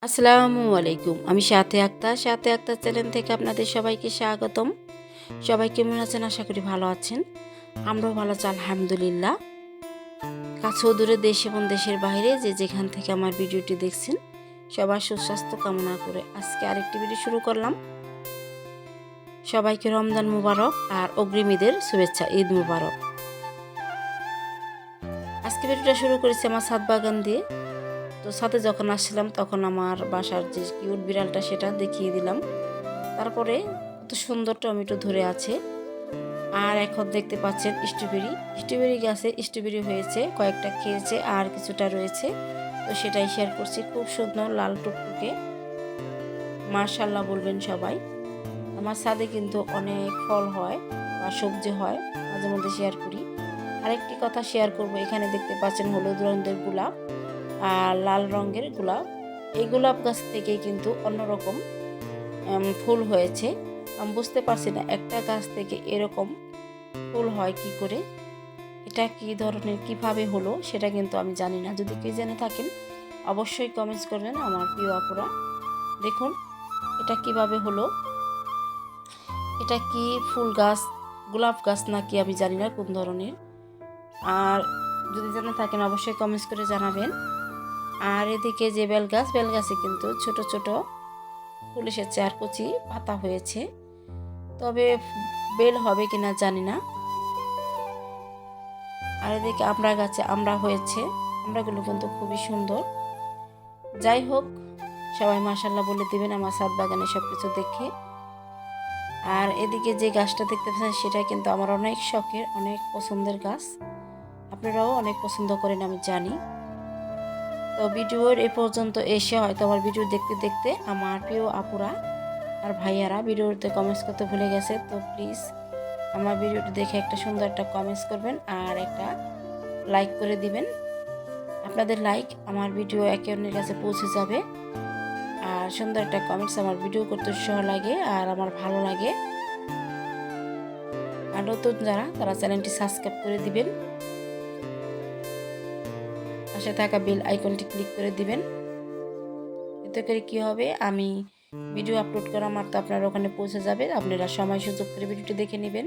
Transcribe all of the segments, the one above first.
আসসালামু আলাইকুম। আমি সাথে আক্তার। সাথে আক্তার চ্যানেল থেকে আপনাদের সবাইকে স্বাগতম। সবাই কেমন আছেন? আশা করি ভালো আছেন। আমরাও ভালো আছি আলহামদুলিল্লাহ। কাছে ও দূরে দেশ এবং দেশের বাইরে যে যেখান থেকে আমার ভিডিওটি দেখছেন, সবার সুস্বাস্থ্য কামনা করে আজকে আরেকটি ভিডিও শুরু করলাম। সবাইকে রমজান মুবারক আর অগ্রিম ঈদের শুভেচ্ছা। ঈদ মুবারক। আজকে ভিডিওটা শুরু করেছি আমার ছাদ বাগান দিয়ে। তো ছাদে যখন আসছিলাম তখন আমার বাসার যে কিউট বিড়ালটা সেটা দেখিয়ে দিলাম। তারপরে কত সুন্দর টমেটো ধরে আছে। আর এখন দেখতে পাচ্ছেন স্ট্রবেরি গাছে স্ট্রবেরি হয়েছে, কয়েকটা খেয়েছে আর কিছুটা রয়েছে। তো সেটাই শেয়ার করছি। খুব সুন্দর লাল টুকটুকে, মাশাআল্লাহ বলবেন সবাই। আমার ছাদে কিন্তু অনেক ফল হয় বা সবজি হয়, মাঝে মধ্যে শেয়ার করি। আরেকটি কথা শেয়ার করব, এখানে দেখতে পাচ্ছেন হলুদ রঙের গোলাপ আর লাল রঙের গোলাপ। এই গোলাপ গাছ থেকেই কিন্তু অন্যরকম ফুল হয়েছে। আমি বুঝতে পারছি না একটা গাছ থেকে এরকম ফুল হয় কি করে, এটা কি ধরনের কিভাবে হলো সেটা কিন্তু আমি জানি না। যদি কেউ জেনে থাকেন অবশ্যই কমেন্টস করবেন আমার প্রিয় আপুরা। দেখুন এটা কিভাবে হলো, এটা কি ফুল গাছ, গোলাপ গাছ নাকি আমি জানি না কোন ধরনের। আর যদি জেনে থাকেন অবশ্যই কমেন্টস করে জানাবেন। আর এদিকে যে বেলগাছে কিন্তু ছোট ছোট ফুল এসেছে আর কচি পাতা হয়েছে, তবে বেল হবে কিনা জানি না। আর এদিকে আমড়া গাছে আমড়া হয়েছে, আমড়াগুলো কিন্তু খুবই সুন্দর। যাই হোক, সবাই মাশাআল্লাহ বলে দিবেন আমার ছাদ বাগানে সবকিছু দেখে। আর এদিকে যে গাছটা দেখতে পাচ্ছেন সেটা কিন্তু আমার অনেক শখের, অনেক পছন্দের গাছ। আপনারাও অনেক পছন্দ করেন আমি জানি। তো ভিডিওর এ পর্যন্ত এসে হয়তো আমার ভিডিও দেখতে দেখতে আমার প্রিয় আপুরা আর ভাইয়ারা ভিডিওতে কমেন্টস করতে ভুলে গেছে। তো প্লিজ আমার ভিডিওটি দেখে একটা সুন্দর একটা কমেন্টস করবেন আর একটা লাইক করে দিবেন। আপনাদের লাইক আমার ভিডিও একে অন্যের কাছে পৌঁছে যাবে। আর সুন্দর একটা কমেন্টস আমার ভিডিও করতে উৎসাহ লাগে আর আমার ভালো লাগে। আর নতুন যারা তারা চ্যানেলটি সাবস্ক্রাইব করে দিবেন, পাশে থাকা বেল আইকনটি ক্লিক করে দিবেন। এতে করে কি হবে, আমি ভিডিও আপলোড করা মাত্র আপনার ওখানে পৌঁছে যাবে। আপনারা সময় সুযোগ করে ভিডিওটি দেখে নেবেন।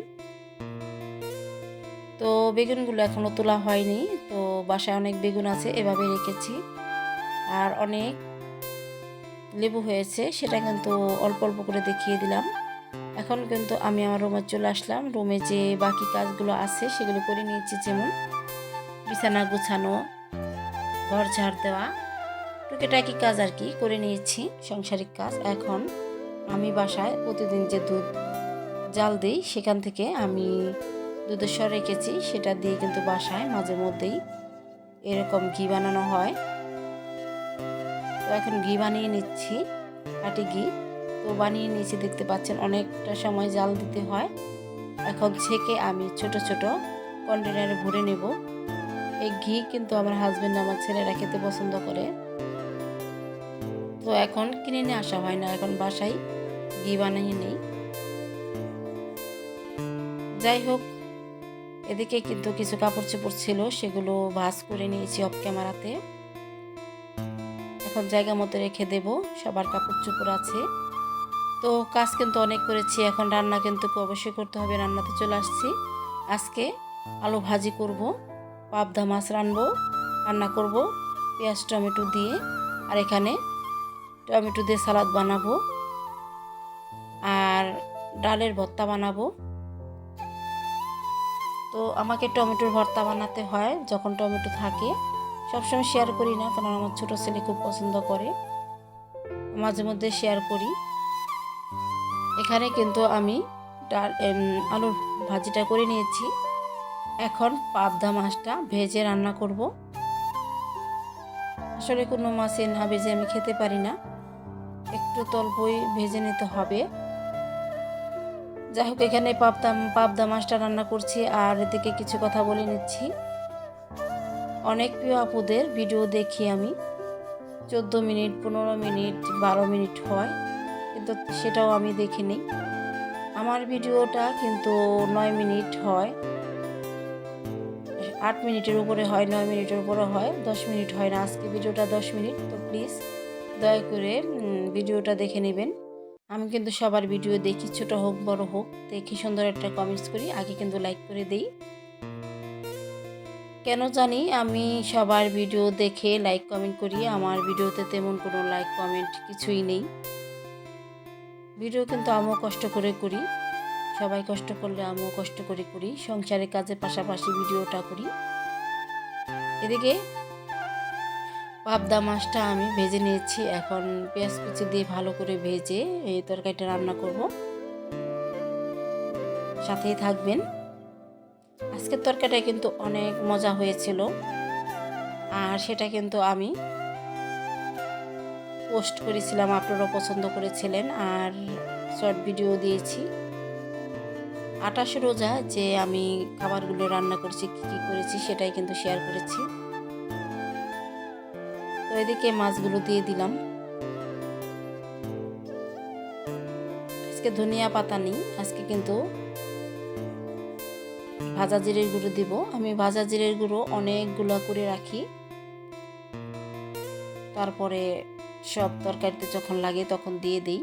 তো বেগুনগুলো এখনো তোলা হয়নি, তো বাসায় অনেক বেগুন আছে এভাবে রেখেছি। আর অনেক লেবু হয়েছে, সেটা কিন্তু অল্প অল্প করে দেখিয়ে দিলাম। এখন কিন্তু আমি আমার রুমে চলে আসলাম। রুমে যে বাকি কাজগুলো আছে সেগুলো করে নিয়েছি, যেমন বিছানা গুছানো, ঘর ঝাড় দেওয়া, টুকিটাকি কাজ আর কি করে নিয়েছি, সাংসারিক কাজ। এখন আমি বাসায় প্রতিদিন যে দুধ জাল দিই সেখান থেকে আমি দুধের স্বর রেখেছি, সেটা দিয়ে কিন্তু বাসায় মাঝে মধ্যেই এরকম ঘি বানানো হয়। তো এখন ঘি বানিয়ে নিচ্ছি, কাটি ঘি। তো বানিয়ে নিয়েছি, দেখতে পাচ্ছেন অনেকটা সময় জাল দিতে হয়। এখন ছেঁকে আমি ছোট ছোট কন্টেনারে ভরে নেব। এই ঘি কিন্তু আমার হাজবেন্ড আমার ছেলেরা খেতে পছন্দ করে। তো এখন কিনে নিয়ে আসা হয় না, এখন বাসায় ঘি বানিয়ে নেই। যাই হোক, এদিকে কিন্তু কিছু কাপড় চোপড় ছিল, সেগুলো ভাঁজ করে নিয়েছি অফ ক্যামেরাতে। এখন জায়গা মতো রেখে দেব, সবার কাপড় চোপড় আছে। তো কাজ কিন্তু অনেক করেছি, এখন রান্না কিন্তু অবশ্যই করতে হবে। রান্নাতে চলে আসছি। আজকে আলু ভাজি করব, পাবদা মাছ রান্না করব পেঁয়াজ টমেটো দিয়ে। আর এখানে টমেটো দিয়ে সালাদ বানাবো আর ডালের ভর্তা বানাবো। তো আমাকে টমেটোর ভর্তা বানাতে হয় যখন টমেটো থাকে। সবসময় শেয়ার করি না, কারণ আমার ছোট ছেলে খুব পছন্দ করে, মাঝে মধ্যে শেয়ার করি। এখানে কিন্তু আমি আলুর ভাজিটা করে নিয়েছি। এখন পাবদা মাছটা ভেজে রান্না করব। আসলে কোনো মাছই না ভেজে আমি খেতে পারি না, একটু অল্পই ভেজে নিতে হবে। যাই হোক, এখানে পাবদা মাছটা রান্না করছি আর এদিকে কিছু কথা বলে নিচ্ছি। অনেক প্রিয় আপুদের ভিডিও দেখি আমি, 14 মিনিট 15 মিনিট 12 মিনিট হয়, কিন্তু সেটাও আমি দেখিনি। আমার ভিডিওটা কিন্তু 9 মিনিট হয়, 8 মিনিটের উপরে হয়, 9 মিনিটের উপরে হয়, 10 মিনিট হয় না। আজকে ভিডিওটা 10 মিনিট। তো প্লিজ দয়া করে ভিডিওটা দেখে নেবেন। আমি কিন্তু সবার ভিডিও দেখি, ছোট হোক বড় হোক, দেখি সুন্দর একটা কমেন্টস করি, আগে কিন্তু লাইক করে দেই। কেন জানি আমি সবার ভিডিও দেখে লাইক কমেন্ট করি, আমার ভিডিওতে তেমন কোনো লাইক কমেন্ট কিছুই নেই। ভিডিও কিন্তু আমিও কষ্ট করে করি, সবাই কষ্ট করলে আমিও কষ্ট করে করি, সংসারের কাজের পাশাপাশি ভিডিওটা করি। এদিকে পাবদা মাছটা আমি ভেজে নিয়েছি, এখন পেঁয়াজ কুচি দিয়ে ভালো করে ভেজে এই তরকারিটা রান্না করব। সাথেই থাকবেন। আজকের তরকারিটা কিন্তু অনেক মজা হয়েছিল, আর সেটা কিন্তু আমি পোস্ট করেছিলাম, আপনারাও পছন্দ করেছিলেন, আর শর্ট ভিডিও দিয়েছি। 28 রোজা যে আমি খাবারগুলো রান্না করেছি, কী কী করেছি সেটাই কিন্তু শেয়ার করেছি। তো এদিকে মাছগুলো দিয়ে দিলাম। আজকে ধনিয়া পাতা নেই, আজকে কিন্তু ভাজা জিরের গুঁড়ো দিব। আমি ভাজা জিরের গুঁড়ো অনেকগুলো করে রাখি, তারপরে সব তরকারিতে যখন লাগে তখন দিয়ে দিই।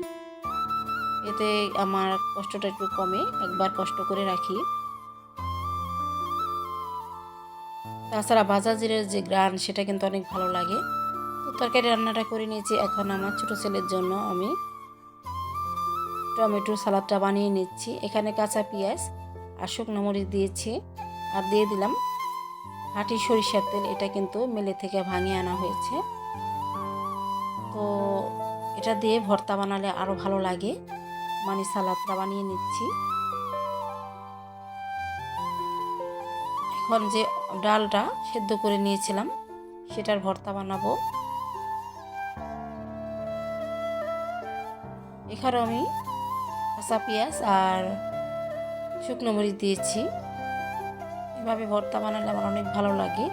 এতে আমার কষ্টটা একটু কমে, একবার কষ্ট করে রাখি। তাছাড়া ভাজা জিরের যে গ্রান সেটা কিন্তু অনেক ভালো লাগে। তো তরকারি রান্নাটা করে নিয়েছি, এখন আমার ছোটো ছেলের জন্য আমি টমেটোর সালাদটা বানিয়ে নিচ্ছি। এখানে কাঁচা পেঁয়াজ আর শুকনো মরিচ দিয়েছি, আর দিয়ে দিলাম খাঁটি সরিষার তেল। এটা কিন্তু মেলে থেকে ভাঙিয়ে আনা হয়েছে। তো এটা দিয়ে ভর্তা বানালে আরও ভালো লাগে, মানে সালাদটা বানিয়ে নিচ্ছি। এখন যে ডালটা সেদ্ধ করে নিয়েছিলাম সেটার ভর্তা বানাবো। এখানে আমি কাঁচা পেঁয়াজ আর শুকনো মরিচ দিয়েছি। এভাবে ভর্তা বানালে আমার অনেক ভালো লাগে।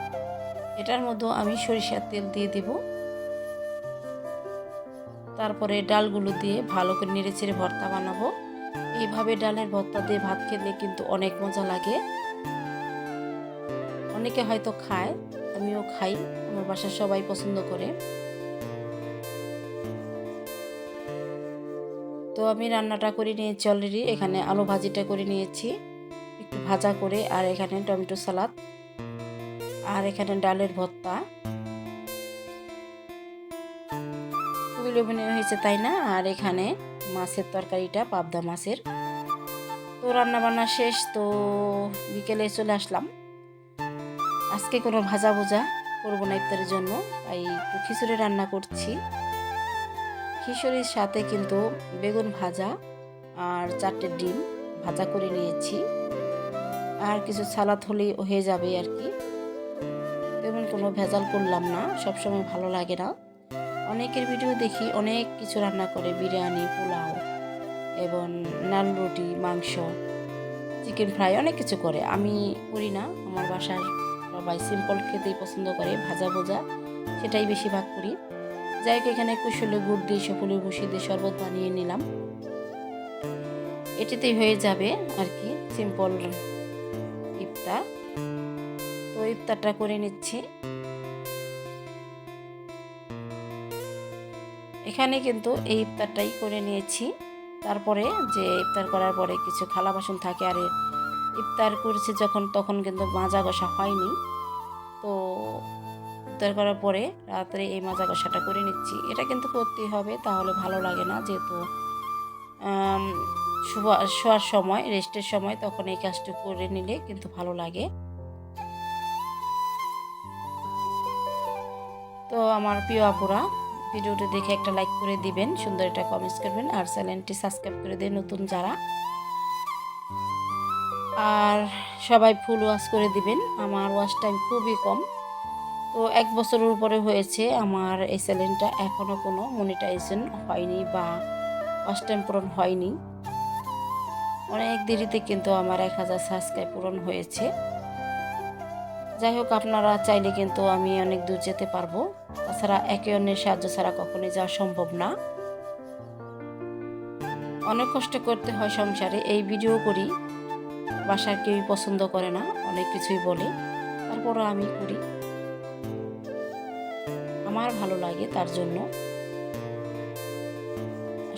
এটার মধ্যেও আমি সরিষার তেল দিয়ে দিব। তারপরে ডালগুলো দিয়ে ভালো করে নেড়েচেড়ে ভর্তা বানাবো। এইভাবে ডালের ভর্তা দিয়ে ভাত খেলে কিন্তু অনেক মজা লাগে। অনেকে হয়তো খায়, আমিও খাই, আমার বাসার সবাই পছন্দ করে। তো আমি রান্নাটা করে নিয়েছি অলরেডি। এখানে আলু ভাজিটা করে নিয়েছি একটু ভাজা করে, আর এখানে টমেটো সালাদ, আর এখানে ডালের ভর্তা। খুবই লোভনীয় হয়েছে, তাই না? আর এখানে মাছের তরকারিটা, পাবদা মাছের। তো রান্না বান্না শেষ, তো বিকেলে চলে আসলাম। আজকে কোনো ভাজা ভুজা করবো না ইফতারের জন্য, তাই একটু খিচুড়ি রান্না করছি। খিচুড়ির সাথে কিন্তু বেগুন ভাজা আর 4টে ডিম ভাজা করে নিয়েছি, আর কিছু সালাদ হলেই হয়ে যাবে আর কি। তেমন কোনো ভেজাল করলাম না, সবসময় ভালো লাগে না। অনেকের ভিডিও দেখি অনেক কিছু রান্না করে, বিরিয়ানি, পোলাও এবং নান রুটি, মাংস, চিকেন ফ্রাই, অনেক কিছু করে। আমি করি না, আমার বাসার সবাই সিম্পল খেতেই পছন্দ করে, ভাজা ভোজা সেটাই বেশিরভাগ করি। যাই হোক, এখানে কুশলে গুড় দিয়ে সফলের ভুষি দিয়ে শরবত বানিয়ে নিলাম। এটিতেই হয়ে যাবে আর কি সিম্পল ইফতার। তো ইফতারটা করে নিচ্ছি। এখানে কিন্তু এই ইফতারটাই করে নিয়েছি। তারপরে যে ইফতার করার পরে কিছু থালা বাসন থাকে, আর ইফতার করেছি যখন, তখন কিন্তু মাজা ঘষা হয়নি। তো ইফতার করার পরে রাত্রে এই মাজা ঘষাটা করে নিচ্ছি। এটা কিন্তু করতেই হবে, তাহলে ভালো লাগে না। যেহেতু শোয়ার সময়, রেস্টের সময়, তখন এই কাজটা করে নিলে কিন্তু ভালো লাগে। তো আমার প্রিয় আপুরা, ভিডিওটি দেখে একটা লাইক করে দিবেন, সুন্দর একটা কমেন্টস করবেন, আর চ্যানেলটি সাবস্ক্রাইব করে দেন নতুন যারা, আর সবাই ফুল ওয়াচ করে দিবেন। আমার ওয়াচ টাইম খুবই কম, তো 1 বছরের উপরে হয়েছে আমার এই চ্যানেলটা, এখনও কোনো মনিটাইজেশন হয়নি বা ওয়াচ টাইম পূরণ হয়নি। অনেক দেরিতে কিন্তু আমার 1000 সাবস্ক্রাইব পূরণ হয়েছে। যাই হোক, আপনারা চাইলে কিন্তু আমি অনেক দূর যেতে পারবো। তাছাড়া একে অন্যের সাহায্য ছাড়া কখনোই যাওয়া সম্ভব না। অনেক কষ্ট করতে হয় সংসারে, এই ভিডিও করি, বাসার কেউই পছন্দ করে না, অনেক কিছুই বলে, তারপরও আমি করি, আমার ভালো লাগে তার জন্য।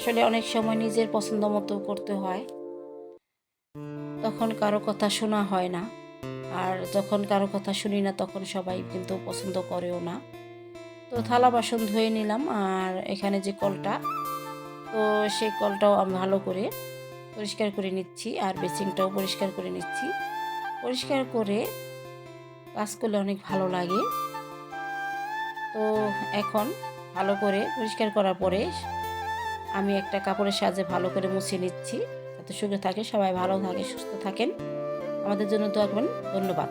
আসলে অনেক সময় নিজের পছন্দ মতো করতে হয়, তখন কারো কথা শোনা হয় না। আর যখন কারো কথা শুনি না তখন সবাই কিন্তু পছন্দ করেও না। তো থালা বাসন ধুয়ে নিলাম, আর এখানে যে কলটা, তো সেই কলটাও আমি ভালো করে পরিষ্কার করে নিচ্ছি, আর বেসিনটাও পরিষ্কার করে নিচ্ছি। পরিষ্কার করে কাজ করলে অনেক ভালো লাগে। তো এখন ভালো করে পরিষ্কার করার পরে আমি একটা কাপড়ের সাহায্যে ভালো করে মুছে নিচ্ছি, যাতে শুকিয়ে থাকে। সবাই ভালো থাকে, সুস্থ থাকেন। আমাদের জন্য দোয়া করবেন। ধন্যবাদ।